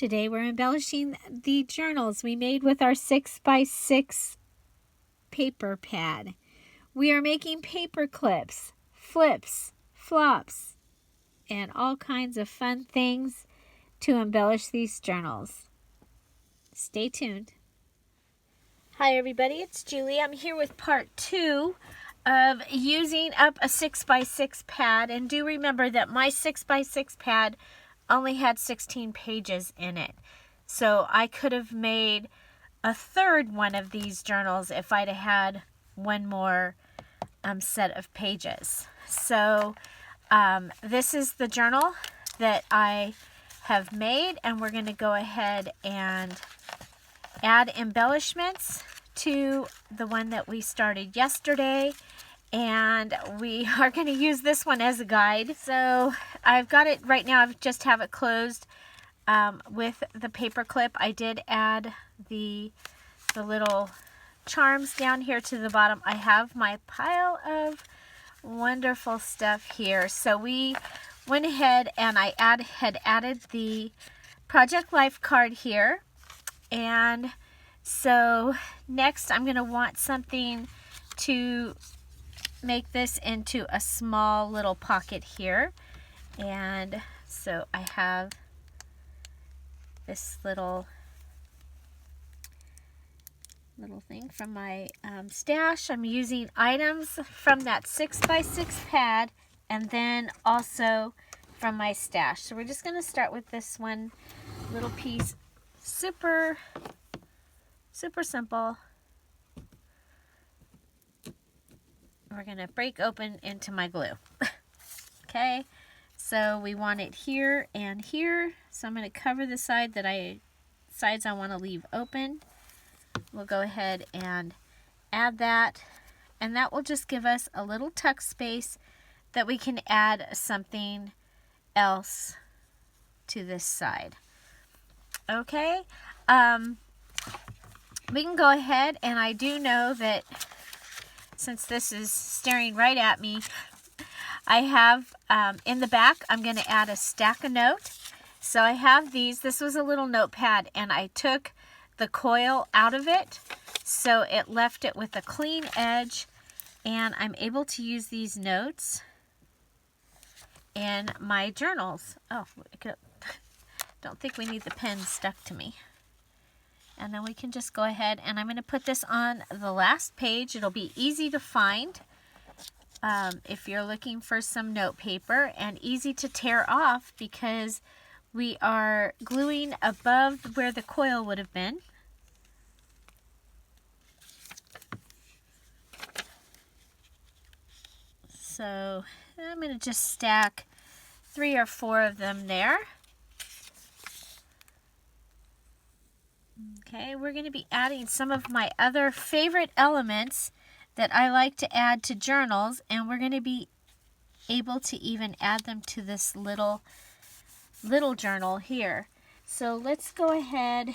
Today we're embellishing the journals we made with our 6x6 paper pad. We are making paper clips, flips, flops, and all kinds of fun things to embellish these journals. Stay tuned. Hi everybody, it's Julie. I'm here with part 2 of using up a 6x6 pad. And do remember that my 6x6 pad only had 16 pages in it. So I could have made a third one of these journals if I'd have had one more set of pages. So this is the journal that I have made, and we're going to go ahead and add embellishments to the one that we started yesterday, and we are going to use this one as a guide. So I've got it right now. I just have it closed with the paper clip. I did add the little charms down here to the bottom. I have my pile of wonderful stuff here. So we went ahead and I had added the Project Life card here. And so next I'm going to want something to make this into a small little pocket here. And so I have this little thing from my stash. I'm using items from that 6x6 pad and then also from my stash. So we're just going to start with this one little piece. Super simple. We're going to break open into my glue. Okay, so we want it here and here. So I'm going to cover the sides I want to leave open. We'll go ahead and add that, and that will just give us a little tuck space that we can add something else to this side. Okay, we can go ahead, and I do know that since this is staring right at me, I have in the back, I'm going to add a stack of notes. So I have these. This was a little notepad, and I took the coil out of it, so it left it with a clean edge, and I'm able to use these notes in my journals. Oh, don't think we need the pen stuck to me. And then we can just go ahead, and I'm going to put this on the last page. It'll be easy to find if you're looking for some note paper, and easy to tear off because we are gluing above where the coil would have been. So I'm going to just stack 3 or 4 of them there. Okay, we're going to be adding some of my other favorite elements that I like to add to journals, and we're going to be able to even add them to this little journal here. So let's go ahead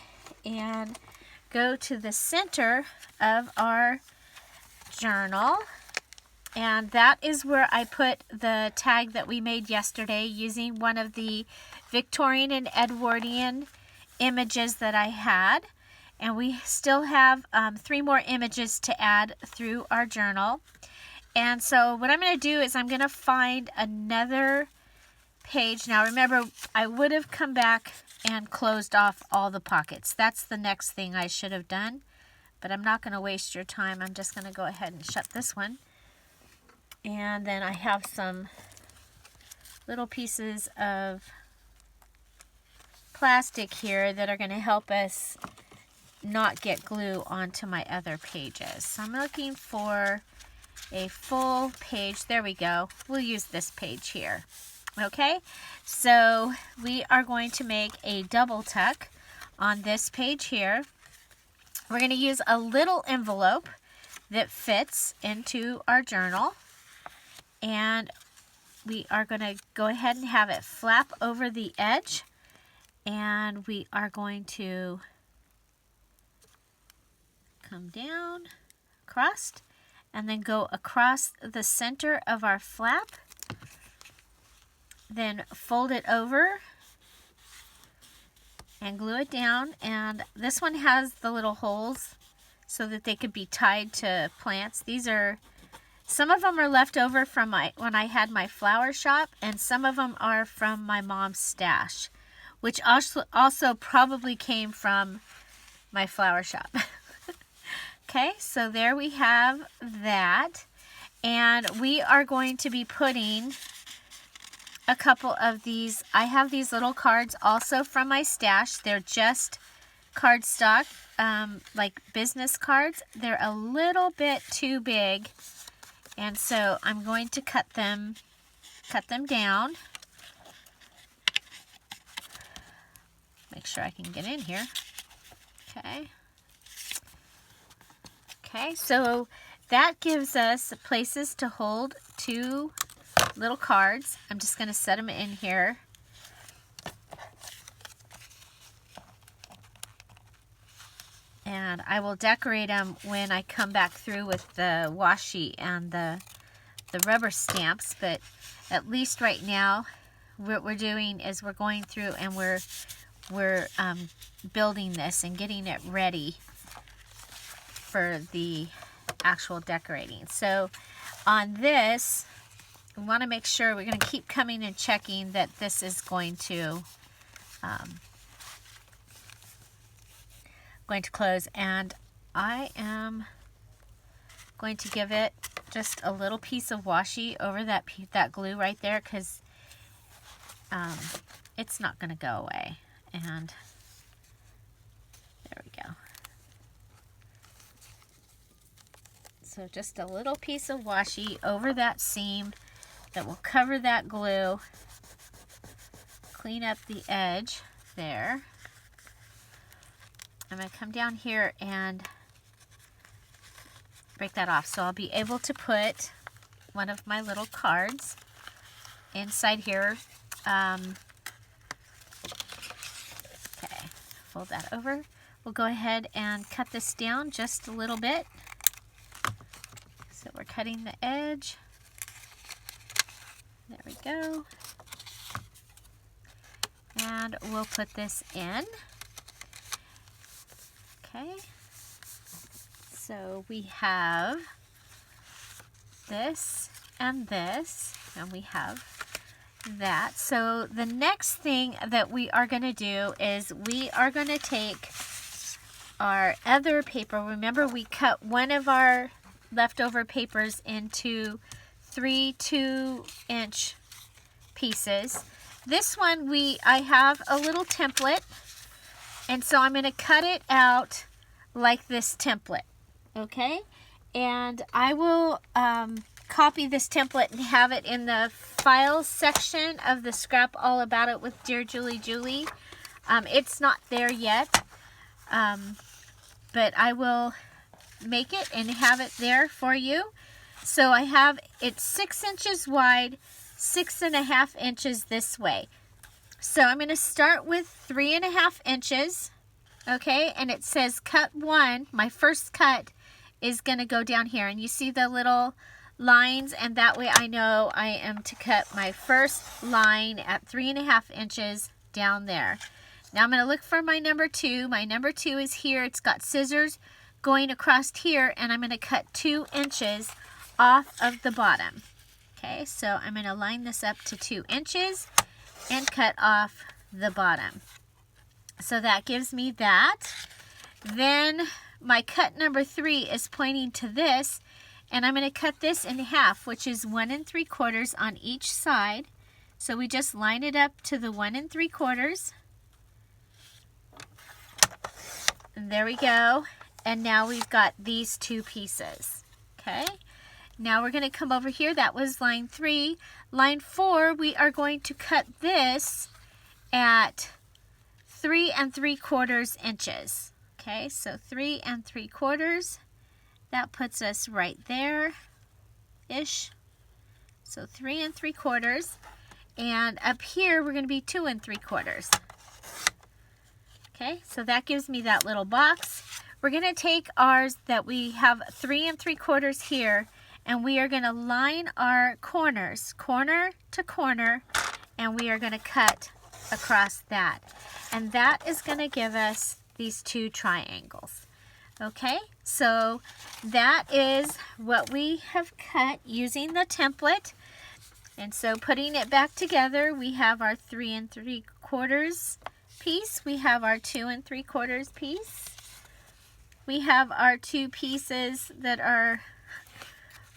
and go to the center of our journal, and that is where I put the tag that we made yesterday using one of the Victorian and Edwardian images that I had. And we still have 3 more images to add through our journal. And so what I'm going to do is I'm going to find another page. Now remember, I would have come back and closed off all the pockets. That's the next thing I should have done. But I'm not going to waste your time. I'm just going to go ahead and shut this one. And then I have some little pieces of plastic here that are going to help us not get glue onto my other pages. So I'm looking for a full page. There we go. We'll use this page here. Okay, so we are going to make a double tuck on this page here. We're going to use a little envelope that fits into our journal, and we are going to go ahead and have it flap over the edge, and we are going to come down across and then go across the center of our flap, then fold it over and glue it down. And this one has the little holes so that they could be tied to plants. These are, some of them are left over from when I had my flower shop, and some of them are from my mom's stash, which also probably came from my flower shop. Okay, so there we have that. And we are going to be putting a couple of these. I have these little cards also from my stash. They're just cardstock, like business cards. They're a little bit too big, and so I'm going to cut them down. Make sure I can get in here. Okay. Okay, so that gives us places to hold 2 little cards. I'm just going to set them in here. And I will decorate them when I come back through with the washi and the rubber stamps. But at least right now, what we're doing is we're going through and we're building this and getting it ready for the actual decorating. So on this, we want to make sure we're going to keep coming and checking that this is going to close. And I am going to give it just a little piece of washi over that glue right there, because it's not going to go away. And there we go. So just a little piece of washi over that seam that will cover that glue. Clean up the edge there. I'm going to come down here and break that off. So I'll be able to put one of my little cards inside here. Okay, fold that over. We'll go ahead and cut this down just a little bit. So we're cutting the edge. There we go. And we'll put this in. Okay. So we have this, and we have that. So the next thing that we are going to do is we are going to take our other paper. Remember, we cut one of our leftover papers into 3 2-inch pieces. This one I have a little template, and so I'm going to cut it out like this template. Okay, and I will copy this template and have it in the files section of the Scrap All About It with Dear Julie Julie. It's not there yet, but I will make it and have it there for you. So I have it 6 inches wide, 6.5 inches this way. So I'm going to start with 3.5 inches. Okay, and it says cut 1. My first cut is going to go down here, and you see the little lines, and that way I know I am to cut my first line at 3.5 inches down there. Now I'm going to look for my number 2. My number 2 is here. It's got scissors going across here, and I'm going to cut 2 inches off of the bottom. Okay, so I'm going to line this up to 2 inches and cut off the bottom. So that gives me that. Then my cut number 3 is pointing to this, and I'm going to cut this in half, which is 1 3/4 on each side. So we just line it up to the 1 3/4. And there we go. And now we've got these 2 pieces. Okay. Now we're going to come over here. That was line 3. Line 4, we are going to cut this at 3 3/4 inches. Okay, so 3 3/4. That puts us right there-ish. So 3 3/4. And up here, we're going to be 2 3/4. Okay, so that gives me that little box. We're going to take ours that we have 3 3/4 here, and we are going to line our corners, corner to corner, and we are going to cut across that. and that is going to give us these 2 triangles. Okay, so that is what we have cut using the template. And so putting it back together, we have our 3 3/4 piece. We have our 2 3/4 piece. We have our 2 pieces that are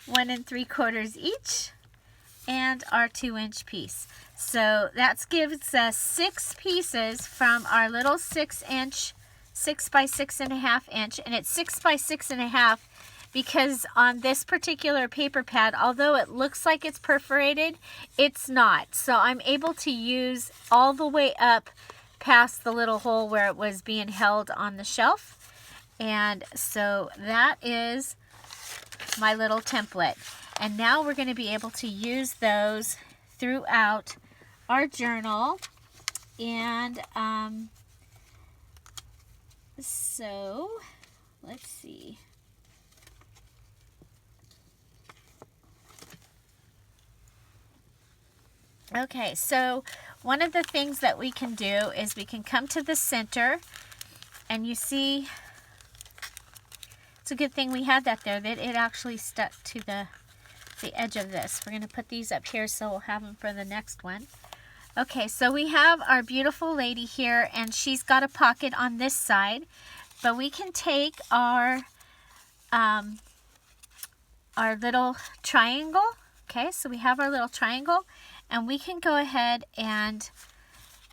1 3/4 each, and our 2-inch piece. So that gives us 6 pieces from our little 6-inch, 6 by 6.5 inch, and it's 6 by 6.5 because on this particular paper pad, although it looks like it's perforated, it's not. So I'm able to use all the way up past the little hole where it was being held on the shelf. And so that is my little template. And now we're going to be able to use those throughout our journal. And so let's see. Okay, so one of the things that we can do is we can come to the center, and you see, it's a good thing we had that there, that it actually stuck to the edge of this. We're going to put these up here so we'll have them for the next one. Okay, so we have our beautiful lady here, and she's got a pocket on this side, but we can take our little triangle. Okay, so we have our little triangle, and we can go ahead and,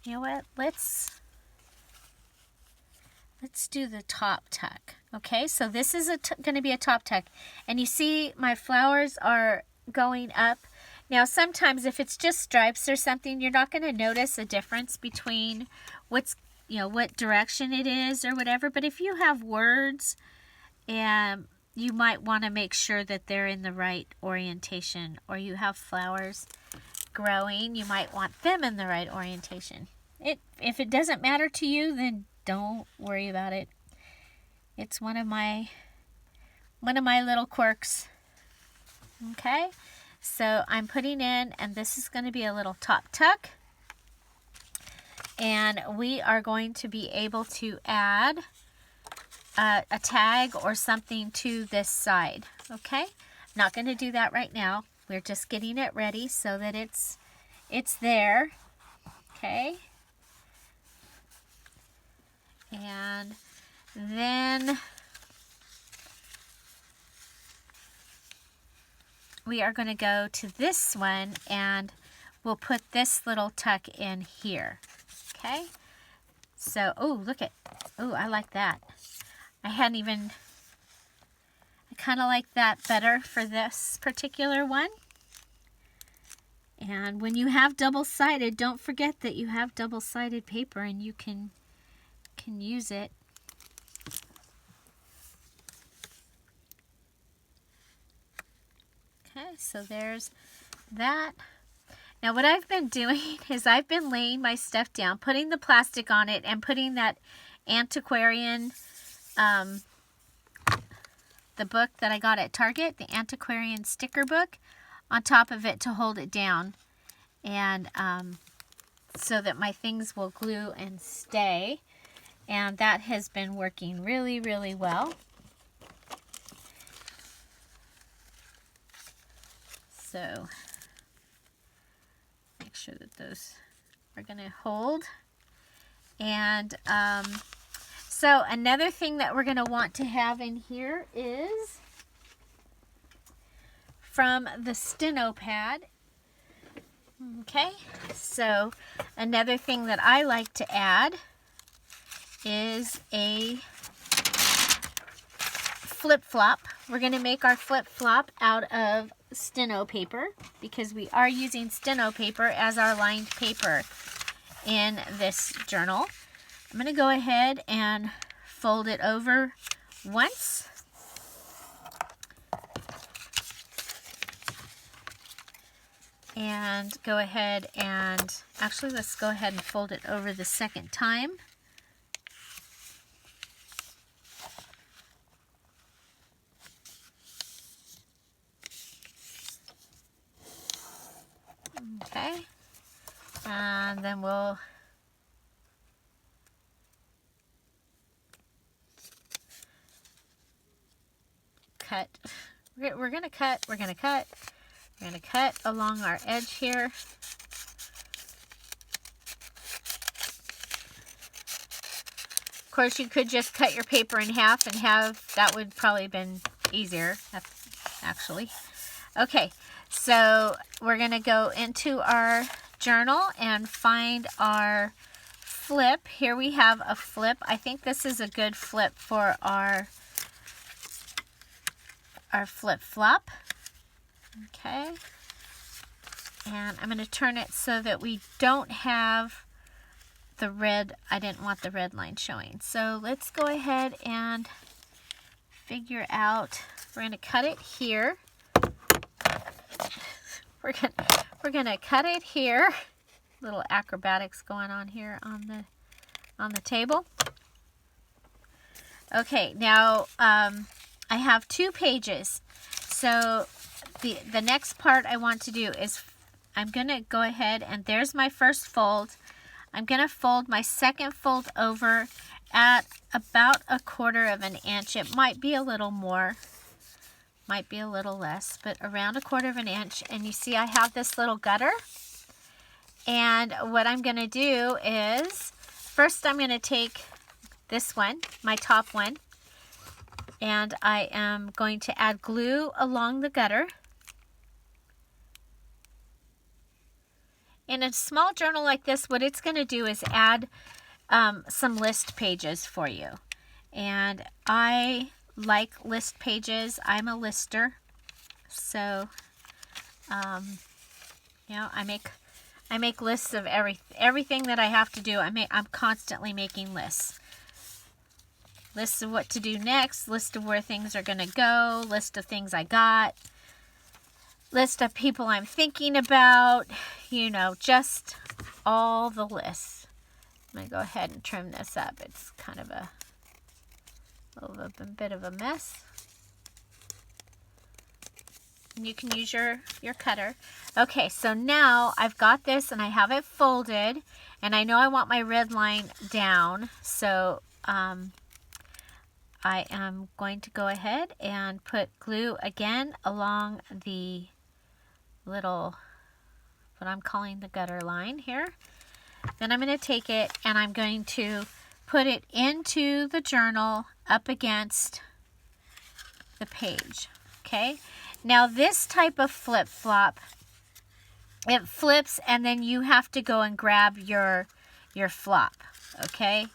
you know what, let's do the top tuck. Okay, so this is going to be a top tuck, and you see my flowers are going up. Now sometimes if it's just stripes or something, you're not going to notice a difference between what's, you know, what direction it is or whatever. But if you have words, you might want to make sure that they're in the right orientation, or you have flowers growing, you might want them in the right orientation. If it doesn't matter to you, then don't worry about it. It's one of my little quirks. Okay, so I'm putting in, and this is going to be a little top tuck, and we are going to be able to add a tag or something to this side. Okay, not going to do that right now. We're just getting it ready so that it's there. Okay, and then we are going to go to this one, and we'll put this little tuck in here. Okay, so I like that. I kind of like that better for this particular one. And when you have double-sided, don't forget that you have double-sided paper, and you can use it. Okay, so there's that. Now what I've been doing is I've been laying my stuff down, putting the plastic on it, and putting that antiquarian, the book that I got at Target, the antiquarian sticker book, on top of it to hold it down, and so that my things will glue and stay. And that has been working really, really well. So make sure that those are going to hold. And so another thing that we're going to want to have in here is from the steno pad. Okay, so another thing that I like to add is a flip-flop. We're going to make our flip-flop out of steno paper, because we are using steno paper as our lined paper in this journal. I'm going to go ahead and fold it over once. And go ahead and, actually let's go ahead and fold it over the second time. Okay, and then we'll cut. We're gonna cut. We're gonna cut. We're gonna cut along our edge here. Of course, you could just cut your paper in half and that would probably have been easier, actually. Okay, so we're gonna go into our journal and find our flip. Here we have a flip. I think this is a good flip for our flip flop. Okay, and I'm going to turn it so that we don't have the red. I didn't want the red line showing. So let's go ahead and figure out. We're going to cut it here. We're gonna cut it here. Little acrobatics going on here on the table. Okay, now I have 2 pages. So the next part I want to do is I'm gonna go ahead and there's my first fold. I'm gonna fold my second fold over at about 1/4 of an inch. It might be a little more. Might be a little less, but around 1/4 of an inch. And you see I have this little gutter. And what I'm going to do is, first I'm going to take this one, my top one, and I am going to add glue along the gutter. In a small journal like this, what it's going to do is add some list pages for you. And I like list pages. I'm a lister, so you know, I make lists of everything that I have to do. I'm constantly making lists. Lists of what to do next, list of where things are going to go, list of things I got, list of people I'm thinking about, you know, just all the lists. I'm going to go ahead and trim this up. It's kind of a bit of a mess. And you can use your cutter. Okay, so now I've got this and I have it folded, and I know I want my red line down, so I am going to go ahead and put glue again along the little, what I'm calling the gutter line here. Then I'm going to take it and I'm going to put it into the journal up against the page. Okay, now this type of flip flop, it flips and then you have to go and grab your flop. Okay,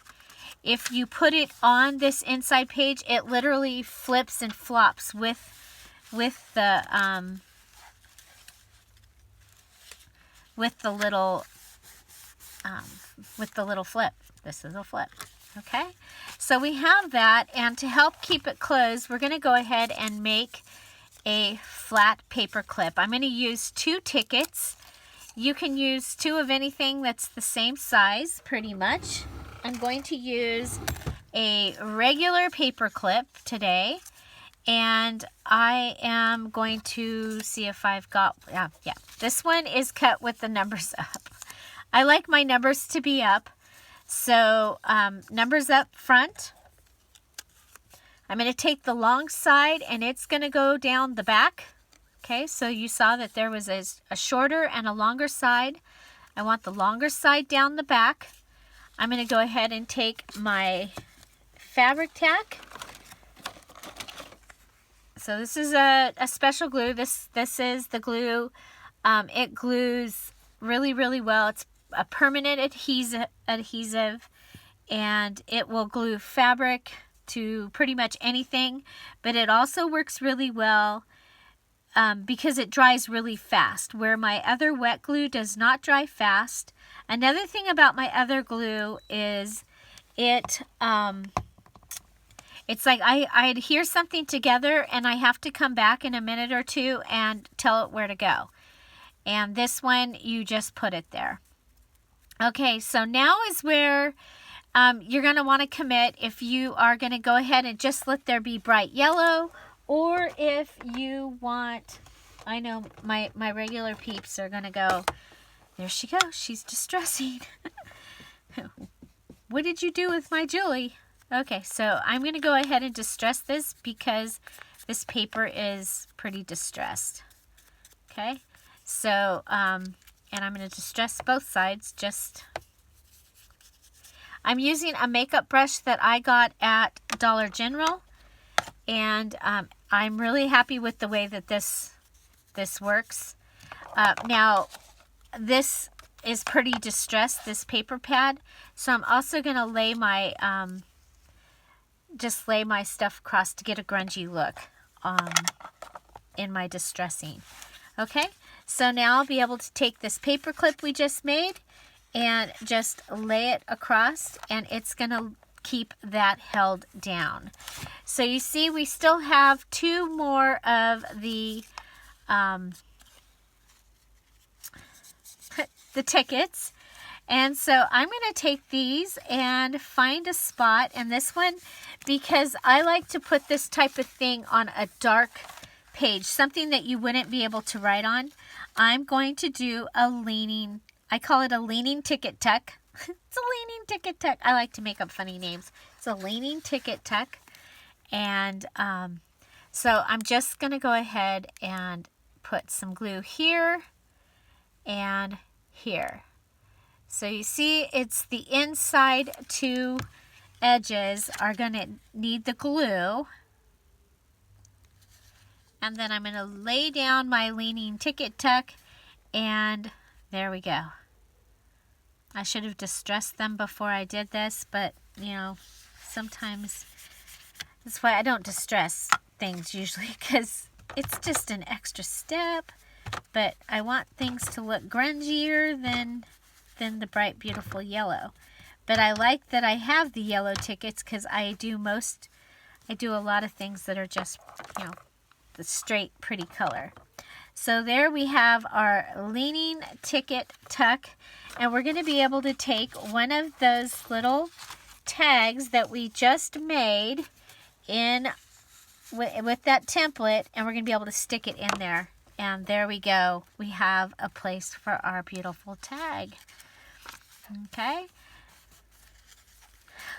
if you put it on this inside page, it literally flips and flops with the little flip. This is a flip. Okay, so we have that, and to help keep it closed, we're going to go ahead and make a flat paper clip. I'm going to use 2 tickets. You can use 2 of anything that's the same size, pretty much. I'm going to use a regular paper clip today, and I am going to see if I've got, yeah, this one is cut with the numbers up. I like my numbers to be up. So numbers up front. I'm going to take the long side and it's going to go down the back. Okay, so you saw that there was a shorter and a longer side. I want the longer side down the back. I'm going to go ahead and take my fabric tack. So this is a special glue. This is the glue. It glues really, really well. It's a permanent adhesive, and it will glue fabric to pretty much anything, but it also works really well because it dries really fast, where my other wet glue does not dry fast. Another thing about my other glue is it's like I adhere something together and I have to come back in a minute or 2 and tell it where to go. And this one, you just put it there. Okay, so now is where you're going to want to commit if you are going to go ahead and just let there be bright yellow, or if you want, I know my regular peeps are going to go, there she goes, she's distressing. What did you do with my Julie? Okay, so I'm going to go ahead and distress this because this paper is pretty distressed. Okay, so, and I'm going to distress both sides. I'm using a makeup brush that I got at Dollar General, and I'm really happy with the way that this works. Now, this is pretty distressed, this paper pad, so I'm also going to lay my, just lay my stuff across to get a grungy look in my distressing. Okay, so now I'll be able to take this paper clip we just made and just lay it across, and it's going to keep that held down. So you see, we still have 2 more of the tickets. And so I'm going to take these and find a spot, and this one, because I like to put this type of thing on a dark page, something that you wouldn't be able to write on. I'm going to do a leaning, I call it a leaning ticket tuck. It's a leaning ticket tuck. I like to make up funny names. It's a leaning ticket tuck. And so I'm just going to go ahead and put some glue here and here. So you see, it's the inside 2 edges are going to need the glue. And then I'm going to lay down my leaning ticket tuck, and there we go. I should have distressed them before I did this, but, you know, sometimes that's why I don't distress things usually, because it's just an extra step. But I want things to look grungier than the bright, beautiful yellow. But I like that I have the yellow tickets, because I do a lot of things that are just, you know, the straight, pretty color. So there we have our leaning ticket tuck, and we're going to be able to take one of those little tags that we just made in with that template, and we're going to be able to stick it in there. And there we go. We have a place for our beautiful tag. Okay.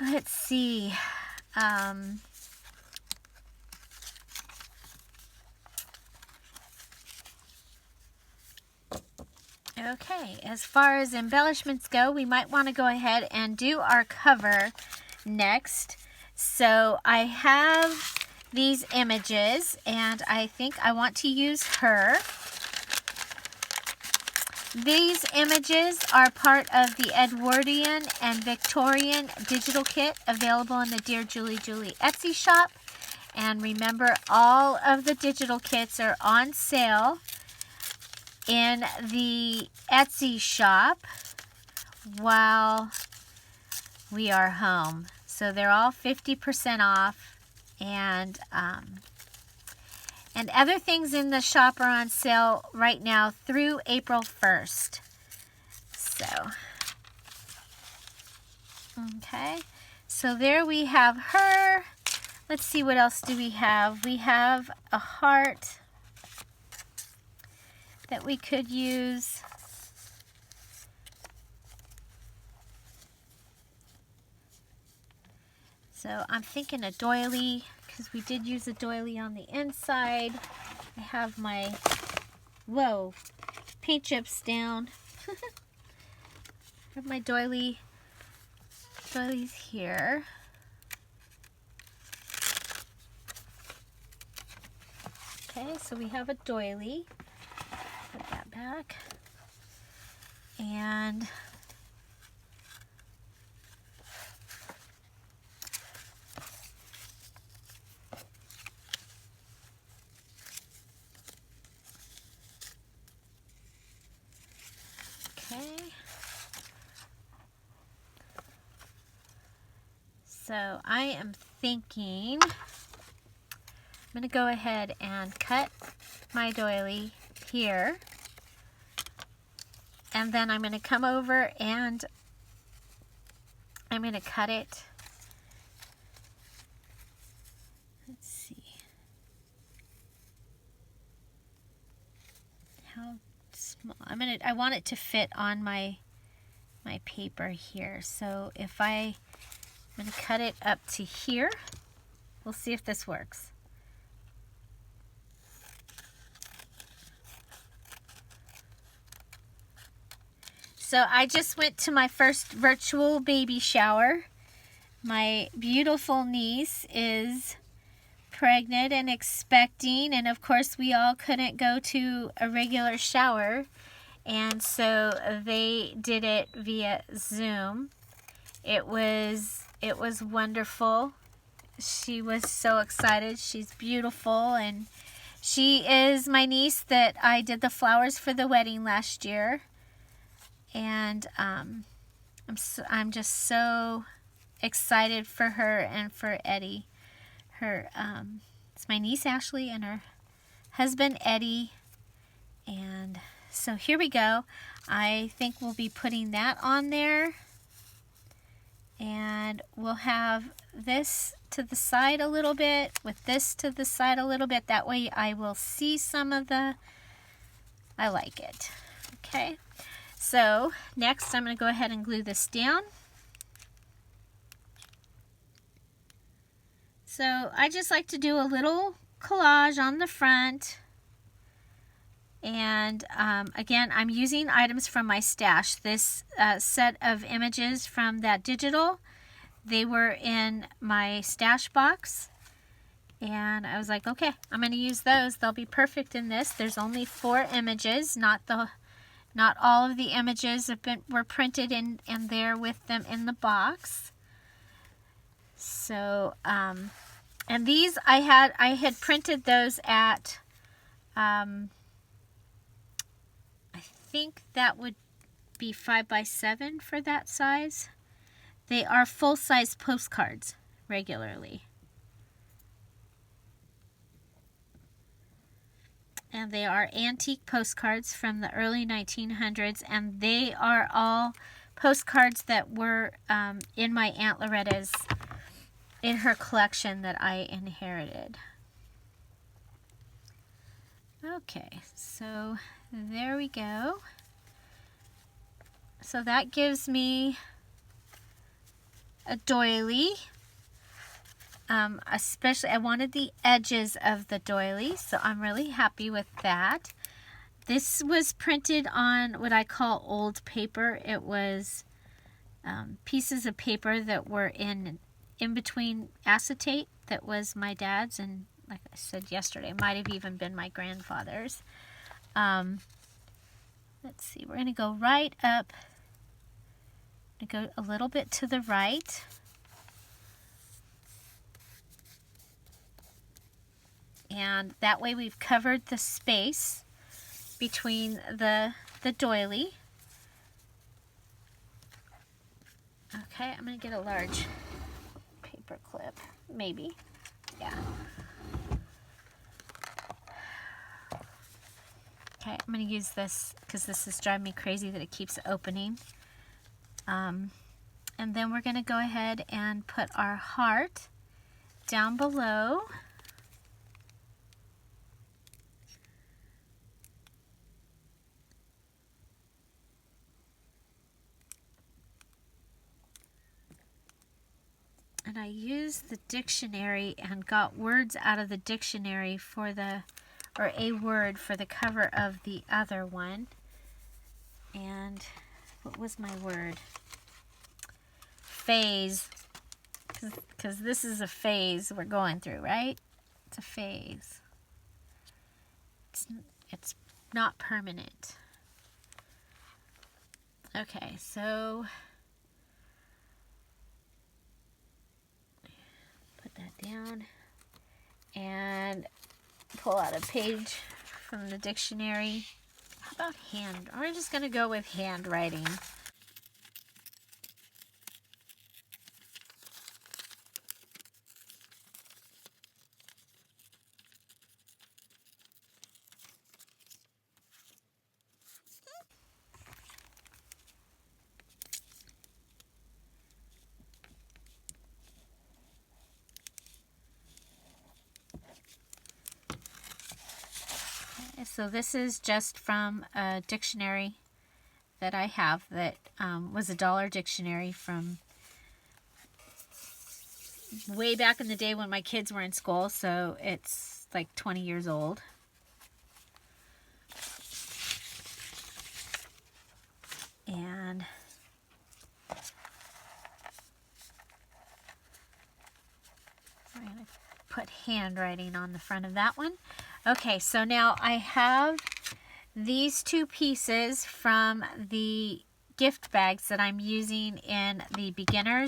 Let's see. Okay, as far as embellishments go, we might want to go ahead and do our cover next. So I have these images, and I think I want to use her. These images are part of the Edwardian and Victorian digital kit available in the Dear Julie Etsy shop. And remember, all of the digital kits are on sale in the Etsy shop while we are home. So they're all 50% off, and other things in the shop are on sale right now through April 1st. So, okay. So there we have her. Let's see, what else do we have? We have a heart that we could use. So I'm thinking a doily, because we did use a doily on the inside. I have my, whoa, paint chips down. I have my doilies here. Okay, so we have a doily. Put that back. And okay. So I am thinking I'm going to go ahead and cut my doily here. And then I'm going to come over and I'm going to cut it. Let's see. How small? I want it to fit on my paper here. So if I'm going to cut it up to here. We'll see if this works. So I just went to my first virtual baby shower. My beautiful niece is pregnant and expecting, and of course we all couldn't go to a regular shower, and so they did it via Zoom. It was wonderful. She was so excited. She's beautiful, and she is my niece that I did the flowers for the wedding last year. And I'm just so excited for her and for Eddie. It's my niece Ashley and her husband Eddie. And so here we go. I think we'll be putting that on there. And we'll have this to the side a little bit with this to the side a little bit. That way I will see some of the... I like it. Okay. So next I'm going to go ahead and glue this down. So I just like to do a little collage on the front. And again, I'm using items from my stash. This set of images from that digital, they were in my stash box. And I was like, okay, I'm going to use those. They'll be perfect in this. There's only 4 images, not all of the images were printed in there with them in the box. So, and these I had printed those at, I think that would be 5x7 for that size. They are full-size postcards regularly. And they are antique postcards from the early 1900s, and they are all postcards that were in my Aunt Loretta's, in her collection that I inherited. Okay, so there we go. So that gives me a doily. Especially, I wanted the edges of the doily, so I'm really happy with that. This was printed on what I call old paper. It was pieces of paper that were in between acetate that was my dad's, and like I said yesterday, might have even been my grandfather's. Let's see, we're going to go right up. Go a little bit to the right. And that way we've covered the space between the doily. Okay, I'm going to get a large paper clip, maybe. Yeah. Okay, I'm going to use this because this is driving me crazy that it keeps opening. And then we're going to go ahead and put our heart down below. And I used the dictionary and got words out of the dictionary for or a word for the cover of the other one. And what was my word? Phase. Because this is a phase we're going through, right? It's a phase. It's not permanent. Okay, so put that down and pull out a page from the dictionary. How about hand? We're just going to go with handwriting. So this is just from a dictionary that I have that was a $1 dictionary from way back in the day when my kids were in school, so it's like 20 years old. And put handwriting on the front of that one. Okay, so now I have these two pieces from the gift bags that I'm using in the beginner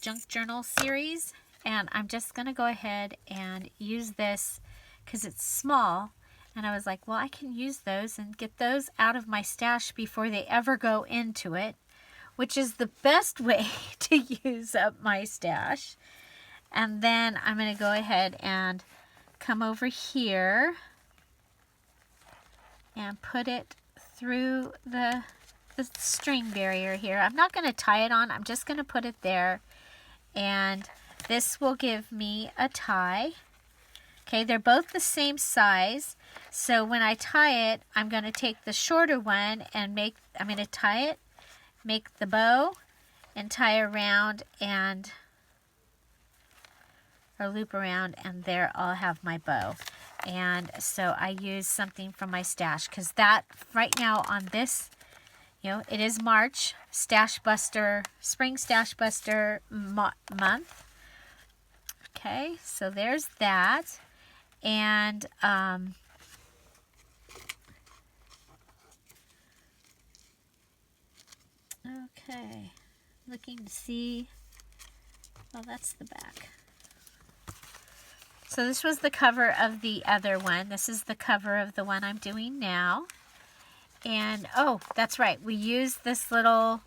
junk journal series, and I'm just gonna go ahead and use this because it's small, and I was like, well, I can use those and get those out of my stash before they ever go into it, which is the best way to use up my stash. And then I'm gonna go ahead and come over here and put it through the string barrier here. I'm not going to tie it on, I'm just going to put it there, and this will give me a tie. Okay, they're both the same size, so when I tie it, I'm going to take the shorter one and I'm going to tie it, make the bow, and tie around or loop around, and there I'll have my bow. And so I use something from my stash, because that right now on this, you know, it is March, Stash Buster, Spring Stash Buster month. Okay, so there's that. And okay, looking to see, well, that's the back. So this was the cover of the other one. This is the cover of the one I'm doing now. And oh, that's right, we used this little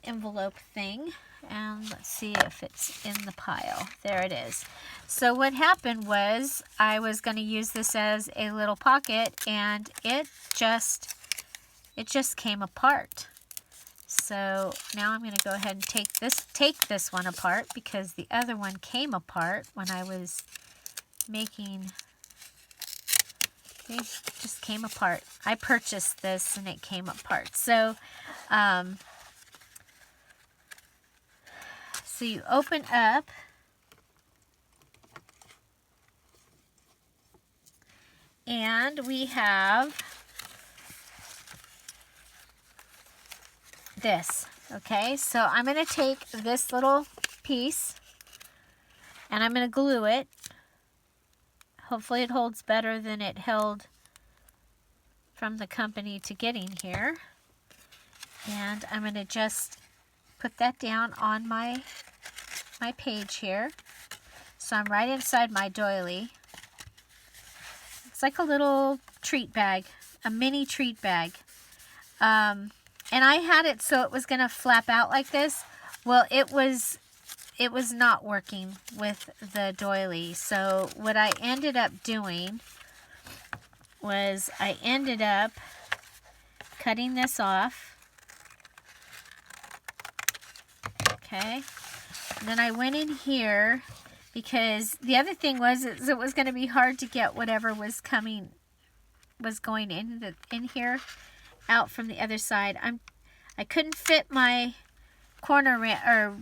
envelope thing, and let's see if it's in the pile. There it is. So what happened was I was going to use this as a little pocket, and it just came apart. So now I'm going to go ahead and take this one apart, because the other one came apart when I was making. It just came apart. I purchased this and it came apart. So, so you open up, and we have this. Okay, so I'm going to take this little piece and I'm going to glue it. Hopefully it holds better than it held from the company to getting here. And I'm going to just put that down on my page here. So I'm right inside my doily. It's like a little treat bag, a mini treat bag. And I had it so it was going to flap out like this. Well, it was not working with the doily. So what I ended up doing was I ended up cutting this off. Okay. And then I went in here, because the other thing was it was going to be hard to get whatever was going in here out from the other side. I couldn't fit my corner or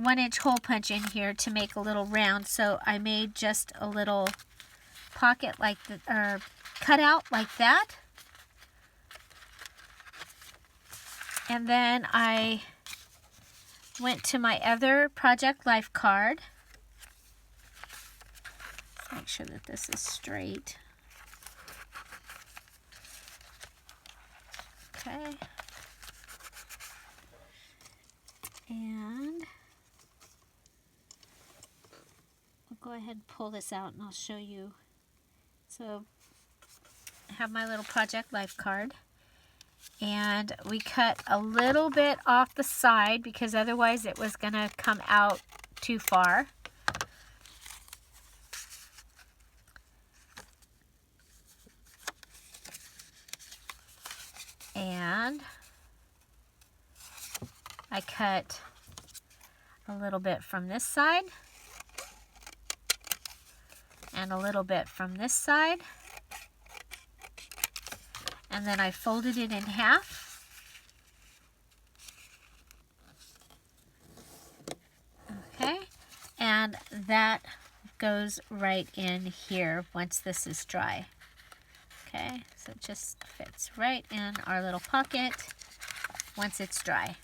1-inch hole punch in here to make a little round, so I made just a little pocket like or cutout like that. And then I went to my other Project Life card. Let's make sure that this is straight. Okay. And I'll go ahead and pull this out and I'll show you. So I have my little Project Life card, and we cut a little bit off the side because otherwise it was going to come out too far. And I cut a little bit from this side and a little bit from this side, and then I folded it in half. Okay, and that goes right in here once this is dry. Okay, so it just fits right in our little pocket once it's dry.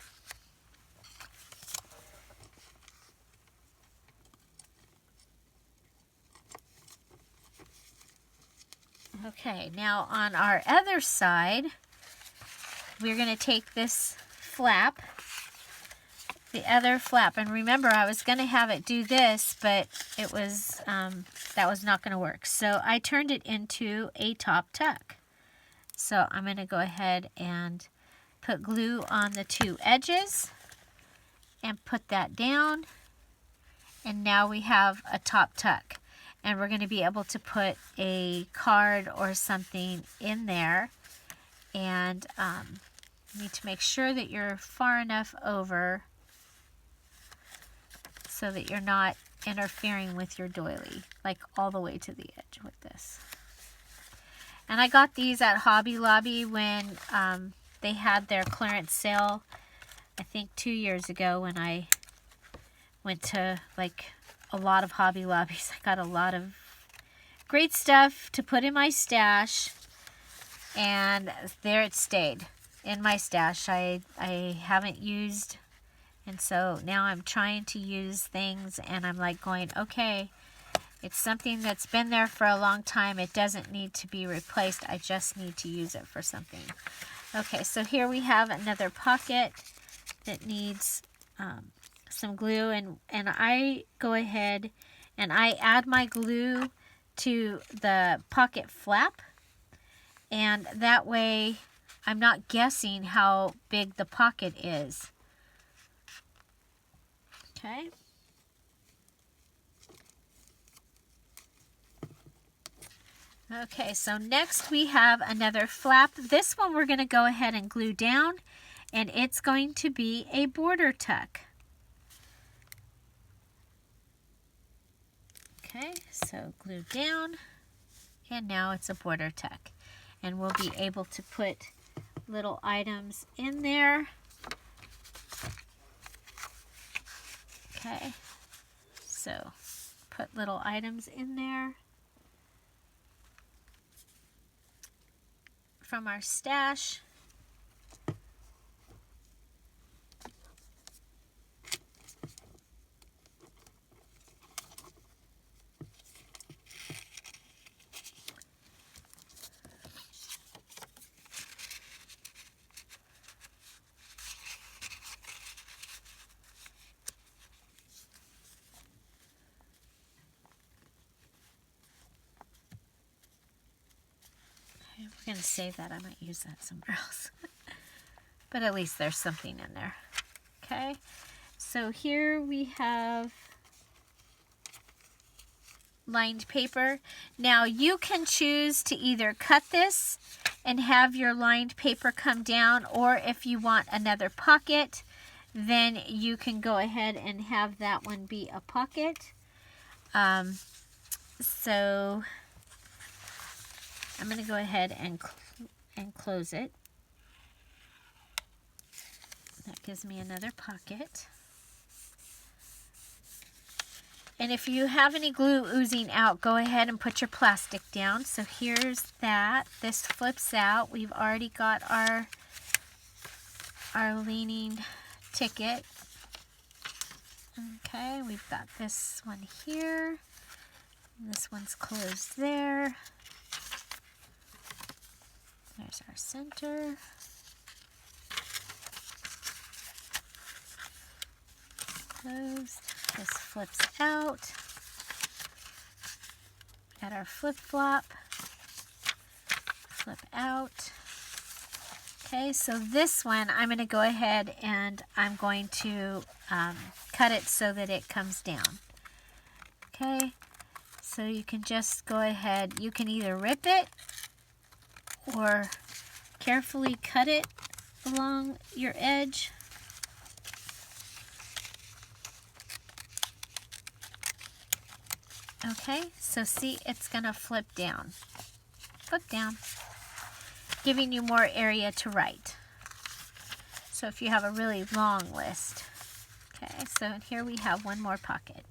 Okay, now on our other side, we're going to take this flap, the other flap, and remember I was going to have it do this, but it was that was not going to work. So I turned it into a top tuck. So I'm going to go ahead and put glue on the two edges and put that down. And now we have a top tuck. And we're going to be able to put a card or something in there. And you need to make sure that you're far enough over so that you're not interfering with your doily, like all the way to the edge with this. And I got these at Hobby Lobby when they had their clearance sale, I think 2 years ago when I went to like a lot of Hobby Lobbies. I got a lot of great stuff to put in my stash, and there it stayed in my stash. I haven't used, and so now I'm trying to use things, and I'm like going, okay, it's something that's been there for a long time. It doesn't need to be replaced. I just need to use it for something. Okay, so here we have another pocket that needs some glue, and I go ahead and I add my glue to the pocket flap, and that way I'm not guessing how big the pocket is. Okay. Okay, so next we have another flap. This one we're going to go ahead and glue down, and it's going to be a border tuck. Okay, so glue down, and now it's a border tuck. And we'll be able to put little items in there. Okay, so put little items in there from our stash. We're going to save that. I might use that somewhere else. But at least there's something in there. Okay, so here we have lined paper. Now you can choose to either cut this and have your lined paper come down, or if you want another pocket, then you can go ahead and have that one be a pocket. So I'm going to go ahead and close it. That gives me another pocket. And if you have any glue oozing out, go ahead and put your plastic down. So here's that. This flips out. We've already got our leaning ticket. Okay, we've got this one here. This one's closed there. There's our center. Closed. This flips out. Got our flip-flop. Flip out. Okay, so this one I'm going to go ahead and I'm going to cut it so that it comes down. Okay, so you can just go ahead. You can either rip it or carefully cut it along your edge. Okay, so see, it's gonna flip down, giving you more area to write. So if you have a really long list. Okay, so here we have one more pocket.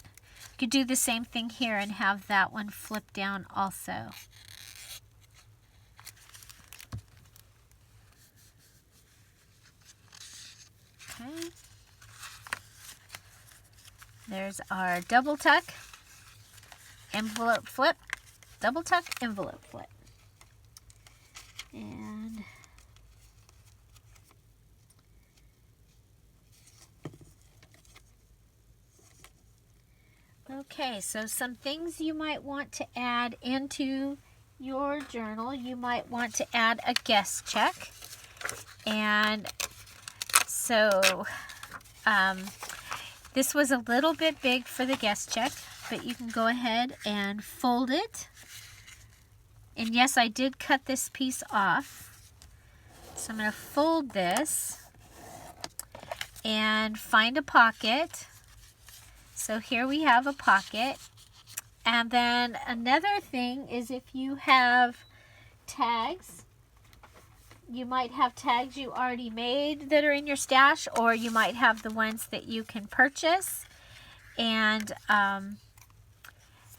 You could do the same thing here and have that one flip down also. Okay. There's our double tuck, envelope flip, double tuck, envelope flip. And okay, so some things you might want to add into your journal. You might want to add a guest check. And so this was a little bit big for the guest check, but you can go ahead and fold it. And yes, I did cut this piece off. So I'm going to fold this and find a pocket. So here we have a pocket. And then another thing is if you have tags, you might have tags you already made that are in your stash, or you might have the ones that you can purchase. And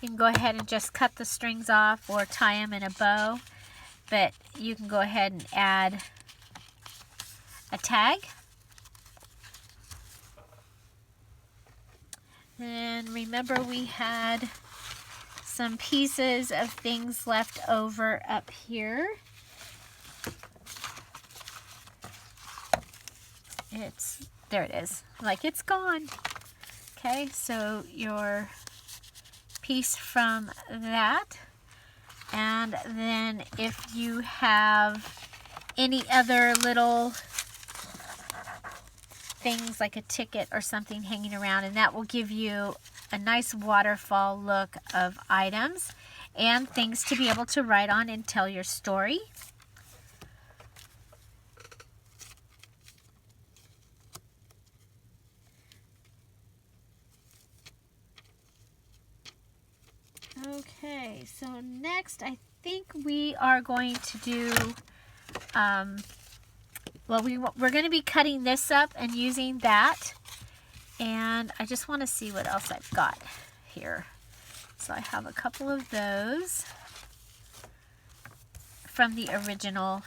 you can go ahead and just cut the strings off or tie them in a bow. But you can go ahead and add a tag. And remember, we had some pieces of things left over up here. There it is. Like, it's gone. Okay, so your piece from that. And then if you have any other little things like a ticket or something hanging around, and that will give you a nice waterfall look of items and things to be able to write on and tell your story. Okay, so next I think we are going to do well, we're going to be cutting this up and using that. And I just want to see what else I've got here. So I have a couple of those from the original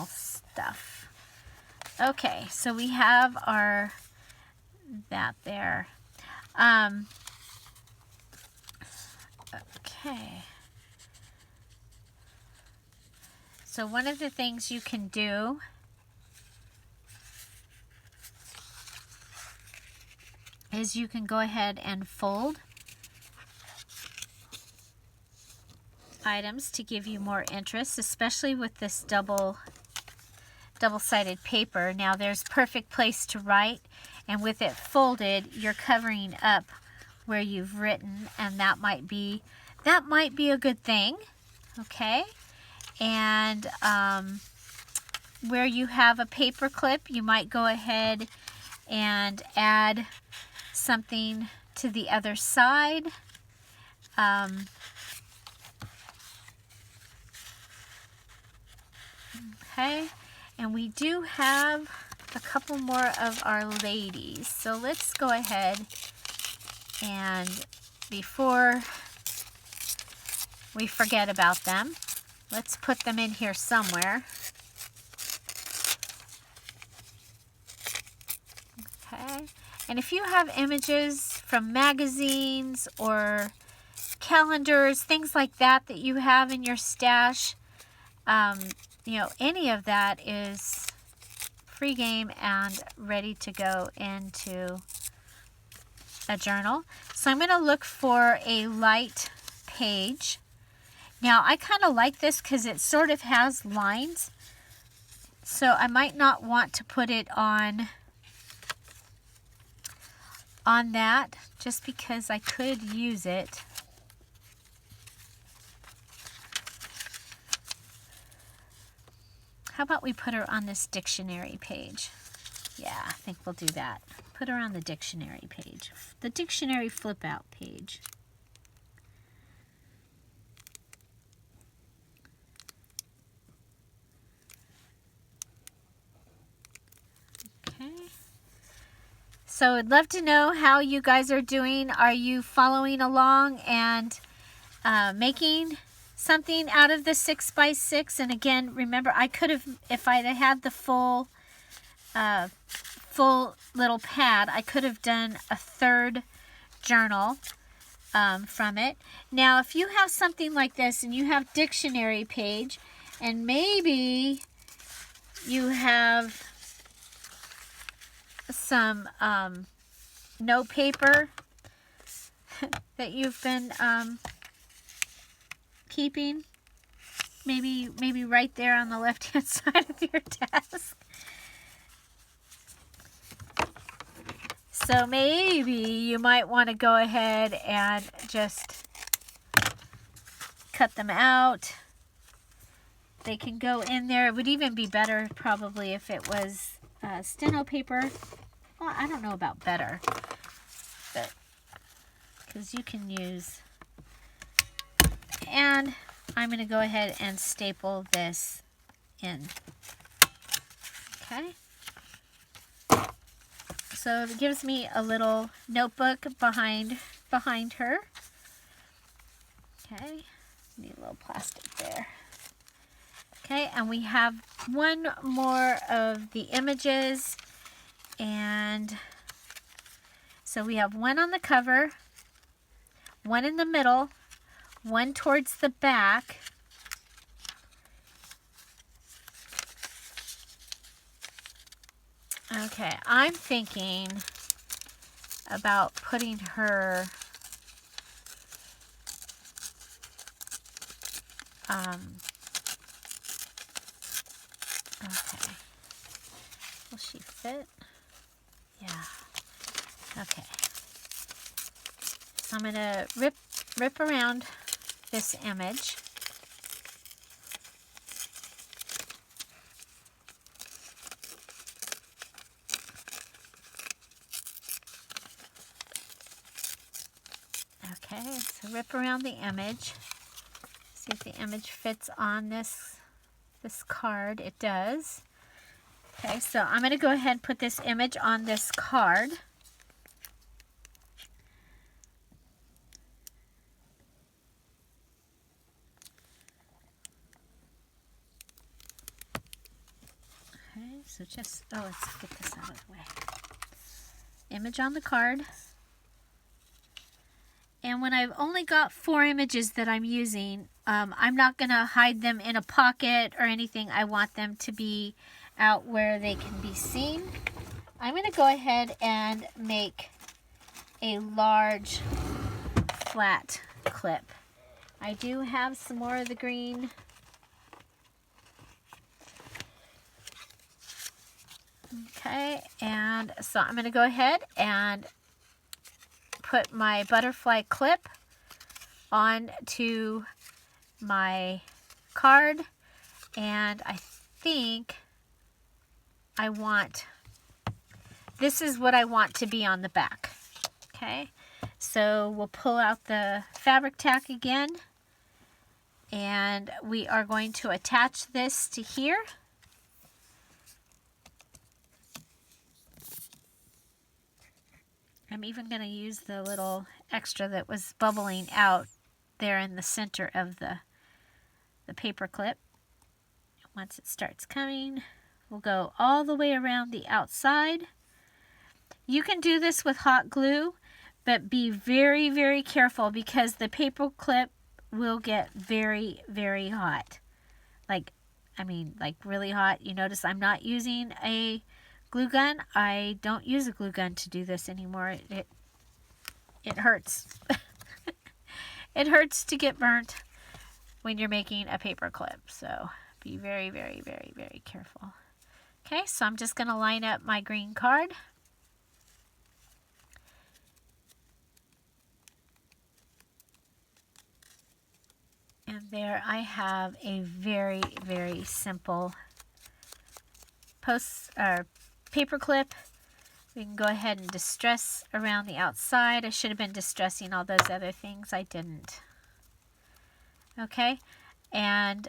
stuff. Okay, so we have our that there. Okay. So one of the things you can do is you can go ahead and fold items to give you more interest, especially with this double-sided paper. Now there's perfect place to write, and with it folded, you're covering up where you've written, and that might be a good thing. Okay. And where you have a paper clip, you might go ahead and add something to the other side. Okay, and we do have a couple more of our ladies. So let's go ahead and before we forget about them, let's put them in here somewhere. Okay. And if you have images from magazines or calendars, things like that that you have in your stash, you know, any of that is free game and ready to go into a journal. So I'm going to look for a light page. Now, I kind of like this because it sort of has lines, so I might not want to put it on that just because I could use it. How about we put her on this dictionary page? Yeah, I think we'll do that. Put her on the dictionary page, the dictionary flip out page. So I'd love to know how you guys are doing. Are you following along and making something out of the 6x6? And again, remember, I could have, if I'd had the full little pad, I could have done a third journal from it. Now, if you have something like this and you have dictionary page, And maybe you have some note paper that you've been keeping. Maybe right there on the left-hand side of your desk. So maybe you might want to go ahead and just cut them out. They can go in there. It would even be better probably if it was steno paper. Well, I don't know about better, but because you can use. And I'm going to go ahead and staple this in. Okay. So it gives me a little notebook behind her. Okay. Need a little plastic there. Okay, and we have one more of the images, and so we have one on the cover, one in the middle, one towards the back, okay, I'm thinking about putting her okay, will she fit? Yeah. Okay. So I'm going to rip around this image. Okay, so rip around the image. See if the image fits on this card. It does. Okay, so I'm going to go ahead and put this image on this card. Okay, so just, let's get this out of the way. Image on the card. And when I've only got 4 images that I'm using, I'm not going to hide them in a pocket or anything. I want them to be out where they can be seen. I'm going to go ahead and make a large flat clip. I do have some more of the green. Okay, and so I'm going to go ahead and put my butterfly clip onto my card, and I think this is what I want to be on the back. Okay, so we'll pull out the fabric tack again, and we are going to attach this to here. I'm even going to use the little extra that was bubbling out there in the center of the paper clip. Once it starts coming, we'll go all the way around the outside. You can do this with hot glue, but be very, very careful because the paper clip will get very, very hot. Like really hot. You notice I'm not using a glue gun. I don't use a glue gun to do this anymore. It hurts. It hurts to get burnt when you're making a paper clip. So be very, very, very, very careful. Okay, so I'm just going to line up my green card. And there I have a very, very simple paper clip. We can go ahead and distress around the outside. I should have been distressing all those other things. I didn't. Okay, and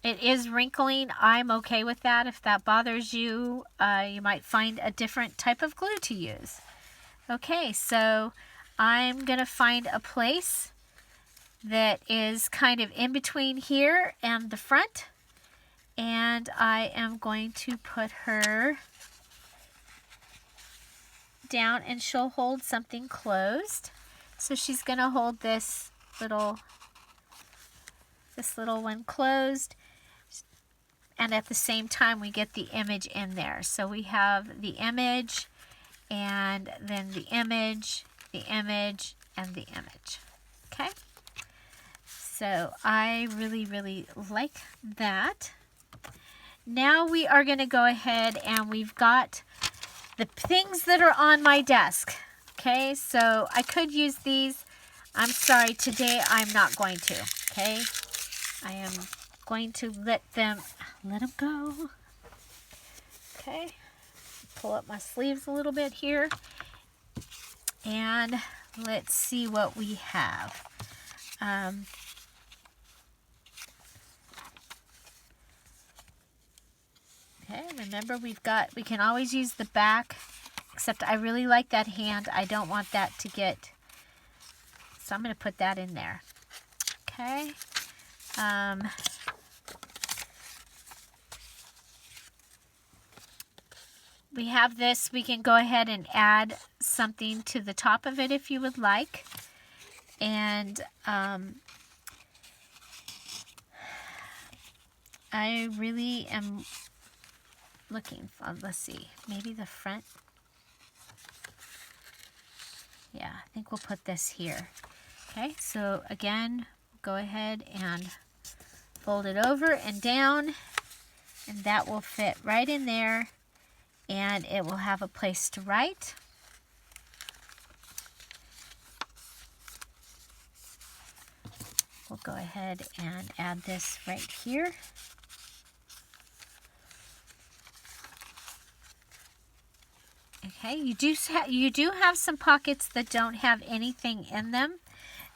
it is wrinkling. I'm okay with that. If that bothers you, you might find a different type of glue to use. Okay, so I'm going to find a place that is kind of in between here and the front. And I am going to put her down, and she'll hold something closed. So she's going to hold this little this little one closed, and at the same time we get the image in there. So we have the image, and then the image, the image, and the image. Okay? So I really, really like that. Now we are going to go ahead, and we've got the things that are on my desk. Okay, so I could use these. I'm sorry, today I'm not going to. Okay, I am going to let them go. Okay, pull up my sleeves a little bit here, and let's see what we have. Okay, remember we can always use the back, except I really like that hand. I don't want that to get, so I'm going to put that in there. Okay. We have this. We can go ahead and add something to the top of it if you would like. And I really am looking for, let's see, maybe the front. Yeah, I think we'll put this here. Okay, so again, go ahead and fold it over and down, and that will fit right in there, and it will have a place to write. We'll go ahead and add this right here. Okay, you do have some pockets that don't have anything in them.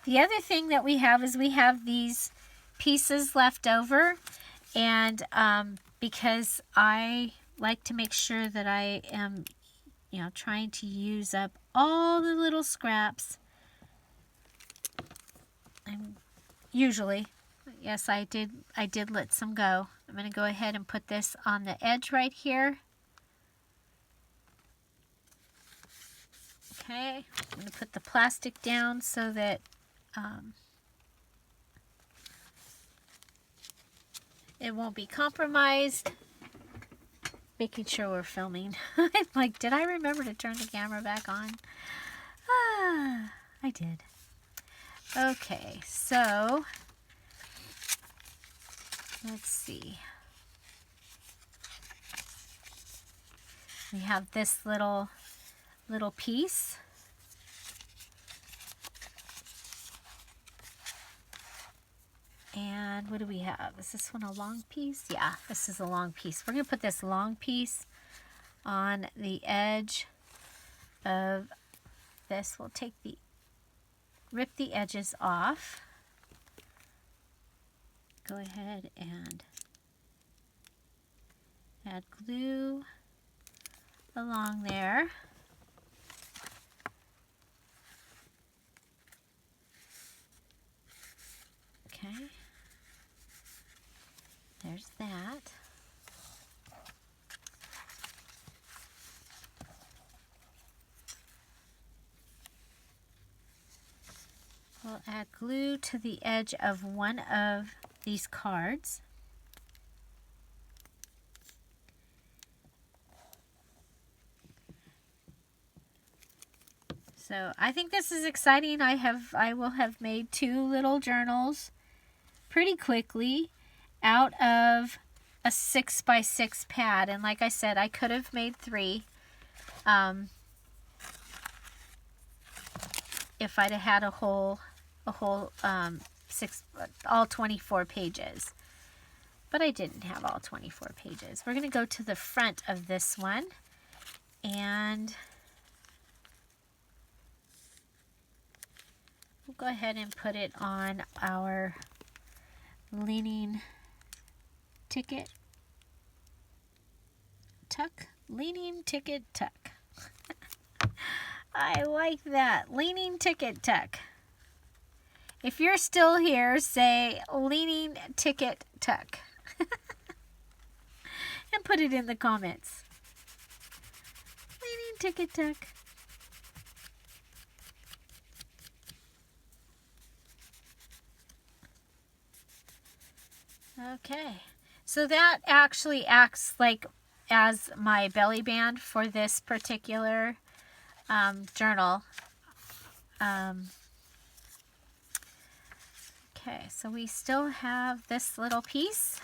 The other thing that we have is we have these pieces left over, and because I like to make sure that I am, trying to use up all the little scraps. Usually, yes, I did let some go. I'm going to go ahead and put this on the edge right here. Okay, I'm going to put the plastic down so that it won't be compromised. Making sure we're filming. I'm like, did I remember to turn the camera back on? Ah, I did. Okay, so let's see. We have this little piece. And what do we have? Is this one a long piece? Yeah, this is a long piece. We're going to put this long piece on the edge of this. We'll rip the edges off. Go ahead and add glue along there. Okay. There's that. We'll add glue to the edge of one of these cards. So I think this is exciting. I will have made 2 little journals pretty quickly out of a 6x6 pad, and like I said, I could have made 3 if I'd have had a whole 24 pages, but I didn't have all 24 pages. We're going to go to the front of this one, and we'll go ahead and put it on our leaning ticket tuck. Leaning ticket tuck. I like that. Leaning ticket tuck. If you're still here, say leaning ticket tuck. And put it in the comments. Leaning ticket tuck. Okay, so that actually acts like as my belly band for this particular journal. Okay, so we still have this little piece.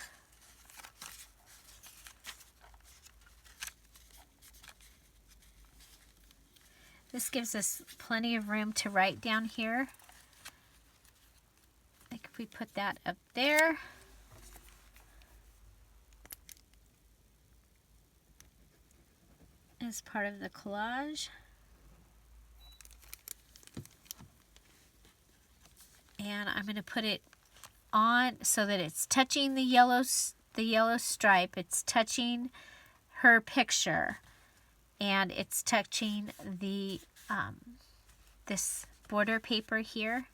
This gives us plenty of room to write down here. Like if we put that up there. As part of the collage. And I'm going to put it on so that it's touching the yellow stripe. It's touching her picture, and it's touching the this border paper here.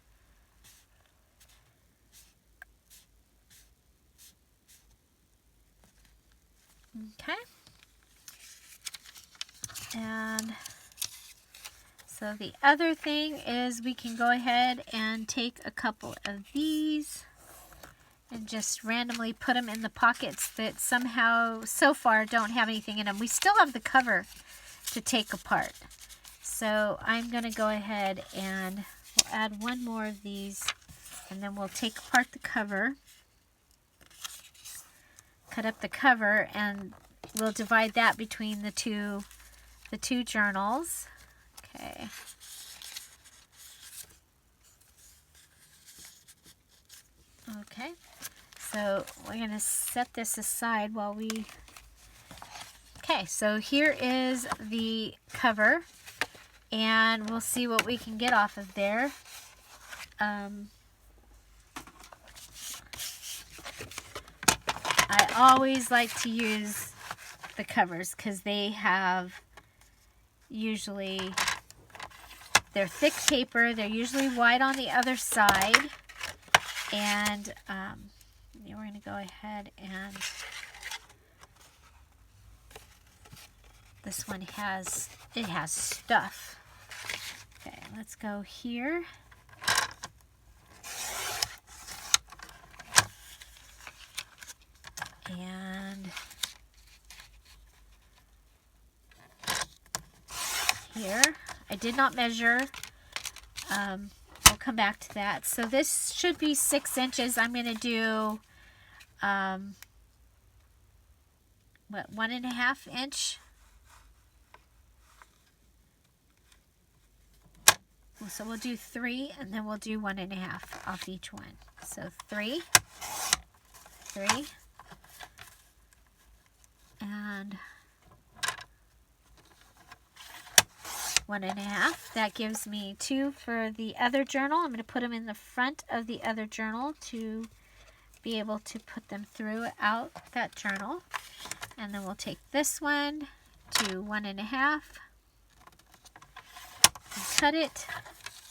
Okay. And so the other thing is we can go ahead and take a couple of these and just randomly put them in the pockets that somehow so far don't have anything in them. We still have the cover to take apart. So I'm going to go ahead and we'll add one more of these, and then we'll take apart the cover, cut up the cover, and we'll divide that between the two journals. Okay. Okay. So we're going to set this aside while we... Okay, so here is the cover, and we'll see what we can get off of there. I always like to use the covers because they have usually... They're thick paper. They're usually white on the other side. And we're going to go ahead and... This one has stuff. Okay, let's go here. And here. I did not measure. We'll come back to that. So this should be 6 inches. I'm going to do, 1.5 inch? So we'll do 3, and then we'll do 1.5 off each one. So 3, and 1.5. That gives me 2 for the other journal. I'm going to put them in the front of the other journal to be able to put them throughout that journal. And then we'll take this one to 1.5, cut it,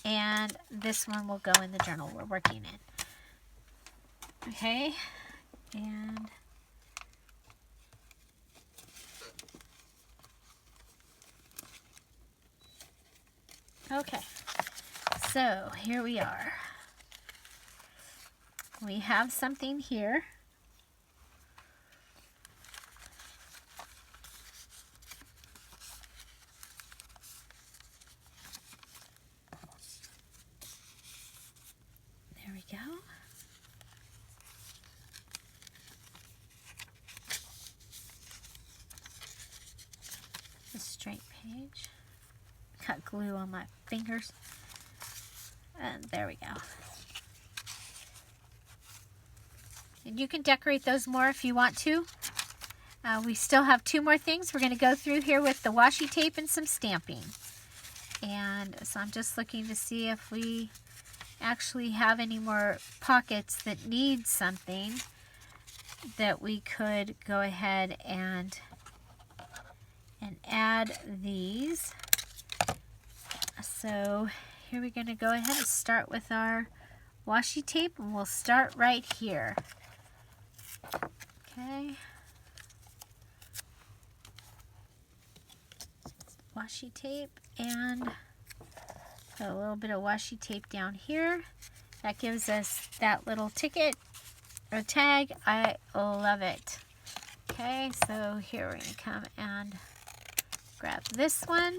and this one will go in the journal we're working in. Okay, and okay, so here we are. We have something here. There we go. A straight page. Got glue on my fingers. And there we go. And you can decorate those more if you want to. We still have 2 more things. We're going to go through here with the washi tape and some stamping. And so I'm just looking to see if we actually have any more pockets that need something that we could go ahead and add these. So here we're going to go ahead and start with our washi tape, and we'll start right here. Okay. Washi tape, and put a little bit of washi tape down here. That gives us that little ticket or tag. I love it. Okay, so here we're going to come and grab this one.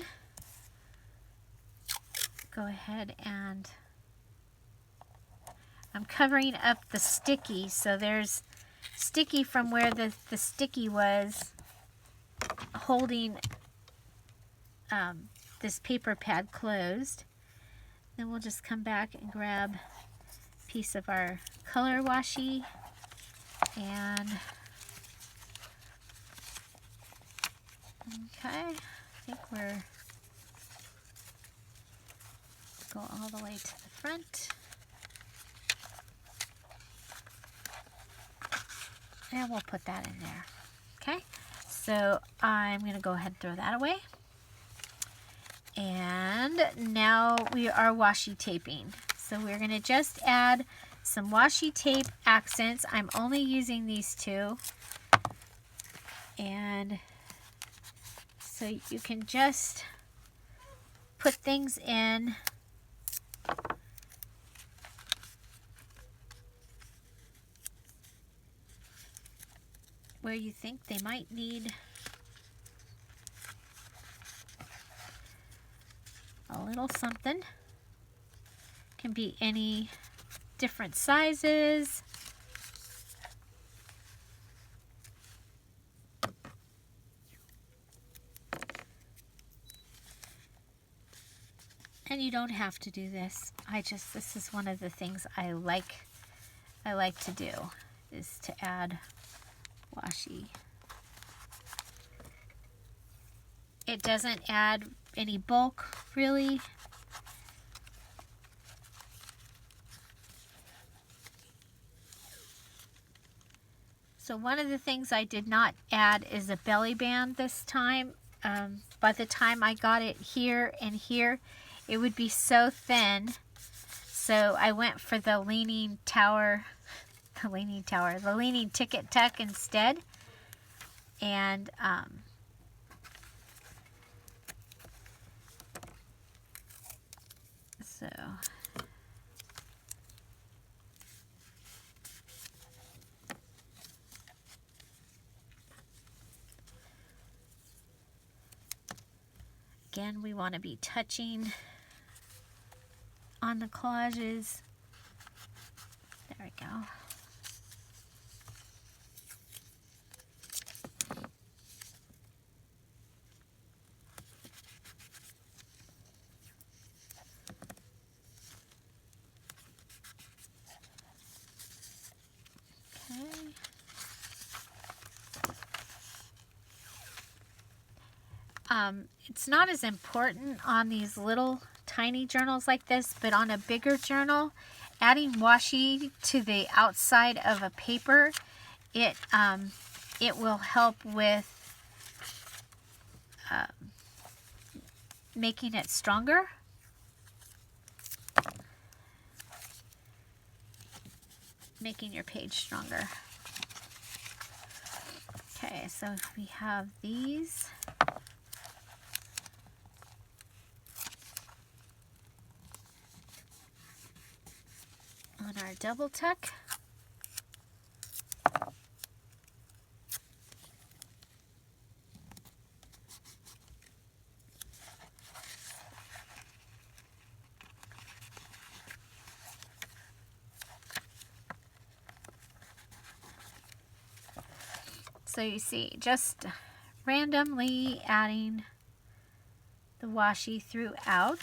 Go ahead and I'm covering up the sticky, so there's sticky from where the sticky was holding this paper pad closed. Then we'll just come back and grab a piece of our color washi and okay, I think we're go all the way to the front. And we'll put that in there. Okay, so I'm going to go ahead and throw that away. And now we are washi taping. So we're going to just add some washi tape accents. I'm only using these two. And so you can just put things in where you think they might need a little something. Can be any different sizes. And you don't have to do this. This is one of the things I like to do, is to add washi. It doesn't add any bulk, really. So one of the things I did not add is a belly band this time. By the time I got it here and here, it would be so thin. So I went for the leaning ticket tuck instead. And so again, we want to be touching on the collages. There we go. It's not as important on these little tiny journals like this, but on a bigger journal, adding washi to the outside of a paper, it will help with making it stronger. Making your page stronger. Okay, so we have these. On our double tuck. So you see, just randomly adding the washi throughout.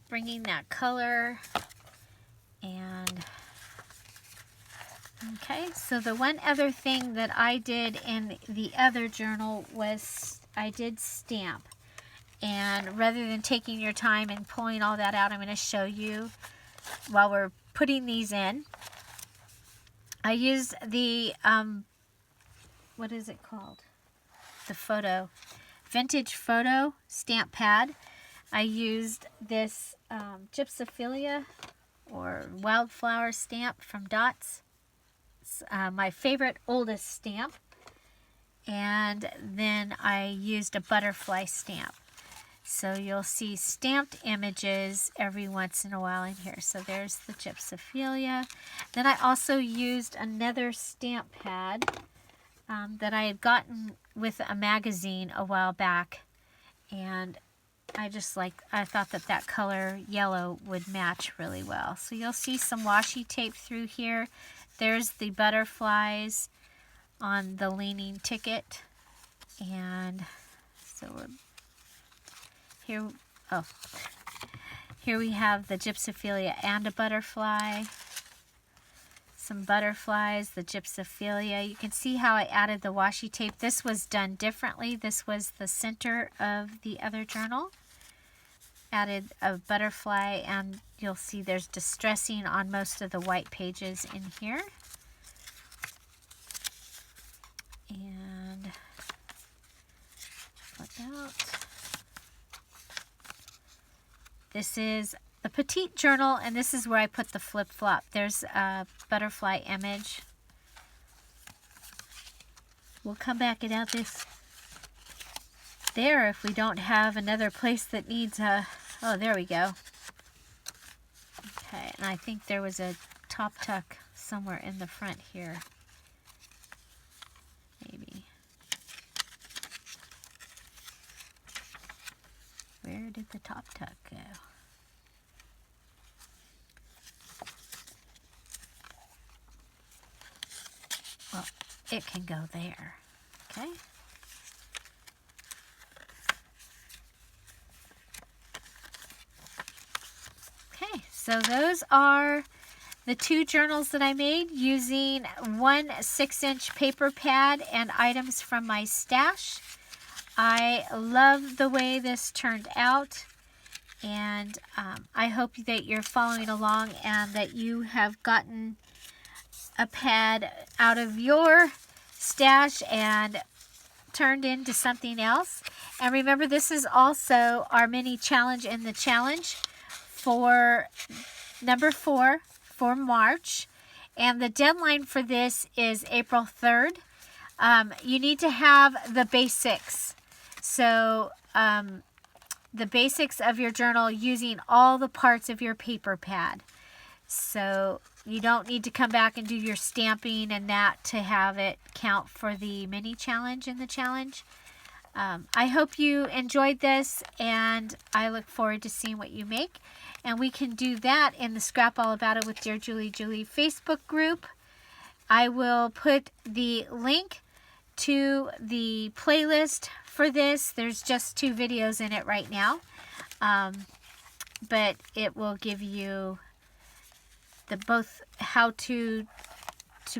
Bringing that color, and okay, so the one other thing that I did in the other journal was I did stamp, and rather than taking your time and pulling all that out, I'm going to show you while we're putting these in. I used the what is it called? The vintage photo stamp pad. I used this Gypsophilia or Wildflower stamp from Dots. It's my favorite, oldest stamp. And then I used a butterfly stamp. So you'll see stamped images every once in a while in here. So there's the Gypsophilia. Then I also used another stamp pad that I had gotten with a magazine a while back. And I thought that color yellow would match really well. So you'll see some washi tape through here. There's the butterflies on the leaning ticket. And so we're here. Oh, here we have the Gypsophilia and a butterfly. Some butterflies, the Gypsophilia. You can see how I added the washi tape. This was done differently. This was the center of the other journal. Added a butterfly, and you'll see there's distressing on most of the white pages in here. And flip out. This is the petite journal, and this is where I put the flip-flop. There's a butterfly image. We'll come back and add this there if we don't have another place that needs a... Oh, there we go. Okay, and I think there was a top tuck somewhere in the front here. Maybe. Where did the top tuck go? Well, it can go there. Okay. Okay, so those are the two journals that I made using one 6-inch paper pad and items from my stash. I love the way this turned out, and I hope that you're following along and that you have gotten a pad out of your stash and turned into something else. And remember, this is also our mini challenge in the challenge for number 4 for March, and the deadline for this is April 3rd. You need to have the basics. So the basics of your journal using all the parts of your paper pad. So you don't need to come back and do your stamping and that to have it count for the mini challenge in the challenge. I hope you enjoyed this, and I look forward to seeing what you make. And we can do that in the Scrap All About It with Dear Julie Facebook group. I will put the link to the playlist for this. There's just 2 videos in it right now. But it will give you the both how to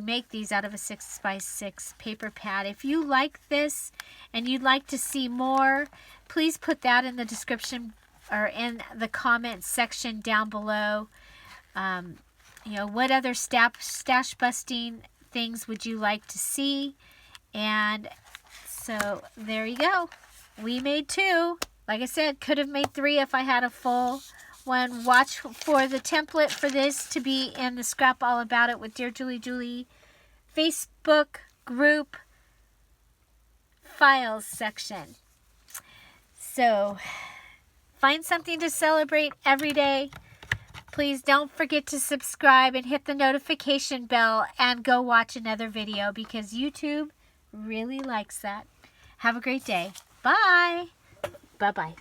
make these out of a 6x6 paper pad. If you like this and you'd like to see more, please put that in the description or in the comments section down below. You know, what other stash busting things would you like to see? And so there you go. We made 2. Like I said, could have made 3 if I had a full one. Watch for the template for this to be in the Scrap All About It with Dear Julie Facebook group files section. So find something to celebrate every day. Please don't forget to subscribe and hit the notification bell and go watch another video because YouTube really likes that. Have a great day. Bye. Bye-bye.